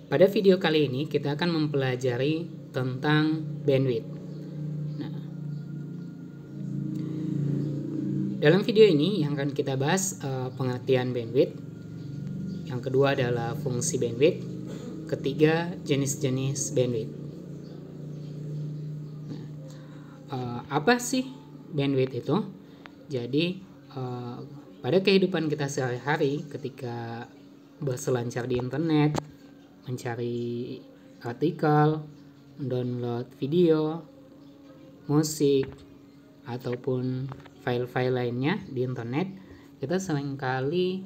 Pada video kali ini kita akan mempelajari tentang bandwidth. Nah, dalam video ini yang akan kita bahas pengertian bandwidth. Yang kedua adalah fungsi bandwidth. Ketiga, jenis-jenis bandwidth. Nah, apa sih bandwidth itu? Jadi pada kehidupan kita sehari-hari ketika berselancar di internet, mencari artikel, download video, musik, ataupun file-file lainnya di internet, kita seringkali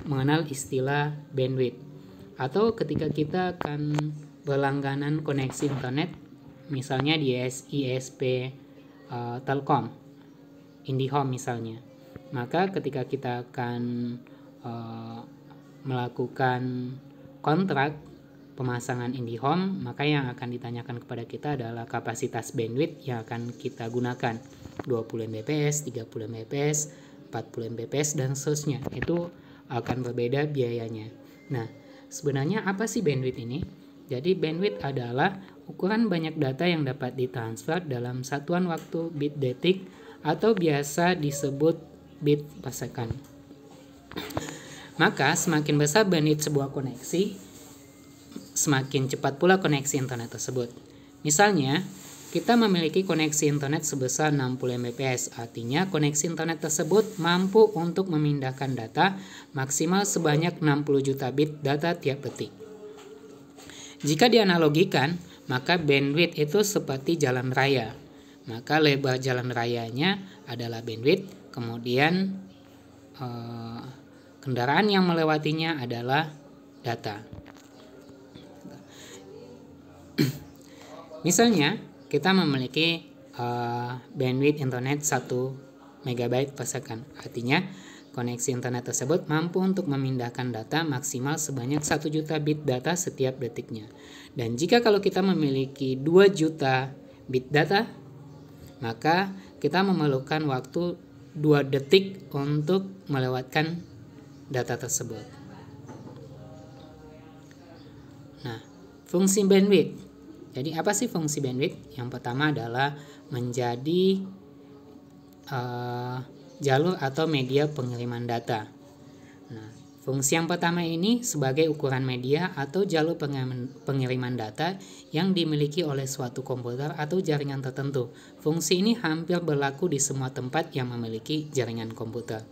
mengenal istilah bandwidth. Atau ketika kita akan berlangganan koneksi internet, misalnya di ISP Telkom, IndiHome misalnya, maka ketika kita akan melakukan kontrak pemasangan IndiHome, maka yang akan ditanyakan kepada kita adalah kapasitas bandwidth yang akan kita gunakan, 20 Mbps, 30 Mbps, 40 Mbps, dan seterusnya. Itu akan berbeda biayanya. Nah, sebenarnya apa sih bandwidth ini? Jadi bandwidth adalah ukuran banyak data yang dapat ditransfer dalam satuan waktu bit detik atau biasa disebut bit per second. Maka semakin besar bandwidth sebuah koneksi, semakin cepat pula koneksi internet tersebut. Misalnya, kita memiliki koneksi internet sebesar 60 Mbps, artinya koneksi internet tersebut mampu untuk memindahkan data maksimal sebanyak 60 juta bit data tiap detik. Jika dianalogikan, maka bandwidth itu seperti jalan raya. Maka lebar jalan rayanya adalah bandwidth, kemudian kendaraan yang melewatinya adalah data. Misalnya, kita memiliki bandwidth internet 1 MB per second. Artinya, koneksi internet tersebut mampu untuk memindahkan data maksimal sebanyak 1 juta bit data setiap detiknya. Dan jika kalau kita memiliki 2 juta bit data, maka kita memerlukan waktu 2 detik untuk melewatkan data tersebut. Nah, fungsi bandwidth. Jadi apa sih fungsi bandwidth? Yang pertama adalah menjadi jalur atau media pengiriman data. Nah, fungsi yang pertama ini sebagai ukuran media atau jalur pengiriman data yang dimiliki oleh suatu komputer atau jaringan tertentu. Fungsi ini hampir berlaku di semua tempat yang memiliki jaringan komputer.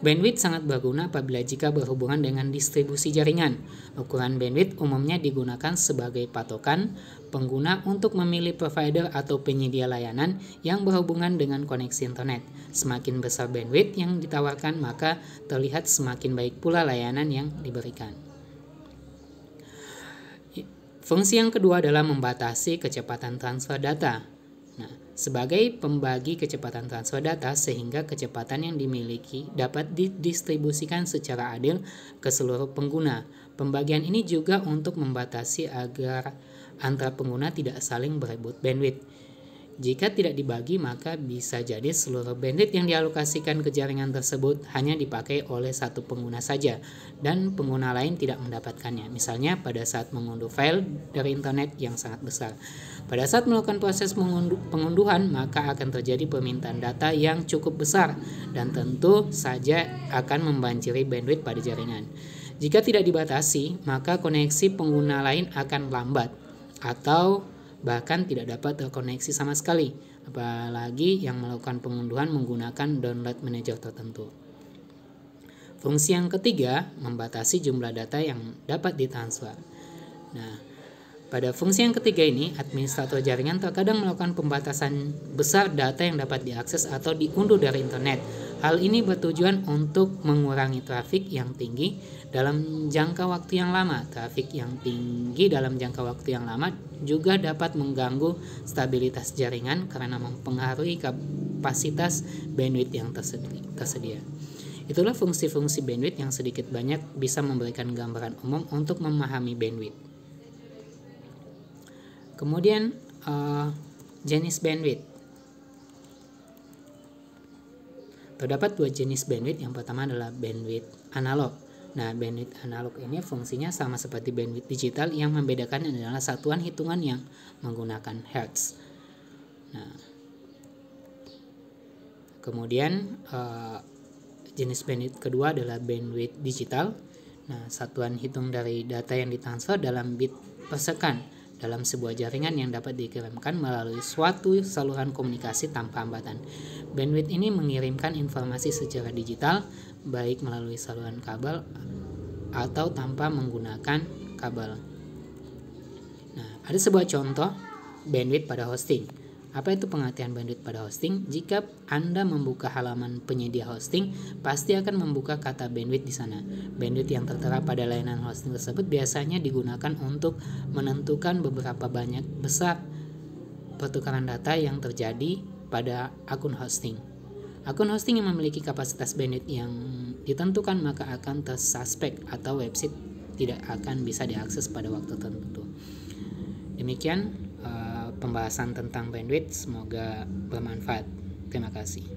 Bandwidth sangat berguna apabila jika berhubungan dengan distribusi jaringan. Ukuran bandwidth umumnya digunakan sebagai patokan pengguna untuk memilih provider atau penyedia layanan yang berhubungan dengan koneksi internet. Semakin besar bandwidth yang ditawarkan, maka terlihat semakin baik pula layanan yang diberikan. Fungsi yang kedua adalah membatasi kecepatan transfer data. Nah, sebagai pembagi kecepatan transfer data sehingga kecepatan yang dimiliki dapat didistribusikan secara adil ke seluruh pengguna. Pembagian ini juga untuk membatasi agar antar pengguna tidak saling berebut bandwidth. Jika tidak dibagi, maka bisa jadi seluruh bandwidth yang dialokasikan ke jaringan tersebut hanya dipakai oleh satu pengguna saja dan pengguna lain tidak mendapatkannya. Misalnya pada saat mengunduh file dari internet yang sangat besar. Pada saat melakukan proses pengunduhan, maka akan terjadi permintaan data yang cukup besar dan tentu saja akan membanjiri bandwidth pada jaringan. Jika tidak dibatasi, maka koneksi pengguna lain akan lambat atau bahkan tidak dapat terkoneksi sama sekali, apalagi yang melakukan pengunduhan menggunakan download manager tertentu. Fungsi yang ketiga, membatasi jumlah data yang dapat ditransfer. Nah, pada fungsi yang ketiga ini, administrator jaringan terkadang melakukan pembatasan besar data yang dapat diakses atau diunduh dari internet. Hal ini bertujuan untuk mengurangi trafik yang tinggi dalam jangka waktu yang lama. Trafik yang tinggi dalam jangka waktu yang lama juga dapat mengganggu stabilitas jaringan karena mempengaruhi kapasitas bandwidth yang tersedia. Itulah fungsi-fungsi bandwidth yang sedikit banyak bisa memberikan gambaran umum untuk memahami bandwidth. Kemudian jenis bandwidth. Terdapat dua jenis bandwidth. Yang pertama adalah bandwidth analog. Nah, bandwidth analog ini fungsinya sama seperti bandwidth digital, yang membedakan adalah satuan hitungan yang menggunakan hertz. Nah, kemudian jenis bandwidth kedua adalah bandwidth digital. Nah, satuan hitung dari data yang ditransfer dalam bit per second dalam sebuah jaringan yang dapat dikirimkan melalui suatu saluran komunikasi tanpa hambatan. Bandwidth ini mengirimkan informasi secara digital, baik melalui saluran kabel atau tanpa menggunakan kabel. Nah, ada sebuah contoh bandwidth pada hosting. Apa itu pengertian bandwidth pada hosting? Jika Anda membuka halaman penyedia hosting, pasti akan membuka kata bandwidth di sana. Bandwidth yang tertera pada layanan hosting tersebut biasanya digunakan untuk menentukan beberapa besar pertukaran data yang terjadi pada akun hosting. Akun hosting yang memiliki kapasitas bandwidth yang ditentukan maka akan tersuspek atau website tidak akan bisa diakses pada waktu tertentu. Demikian pembahasan tentang bandwidth, semoga bermanfaat. Terima kasih.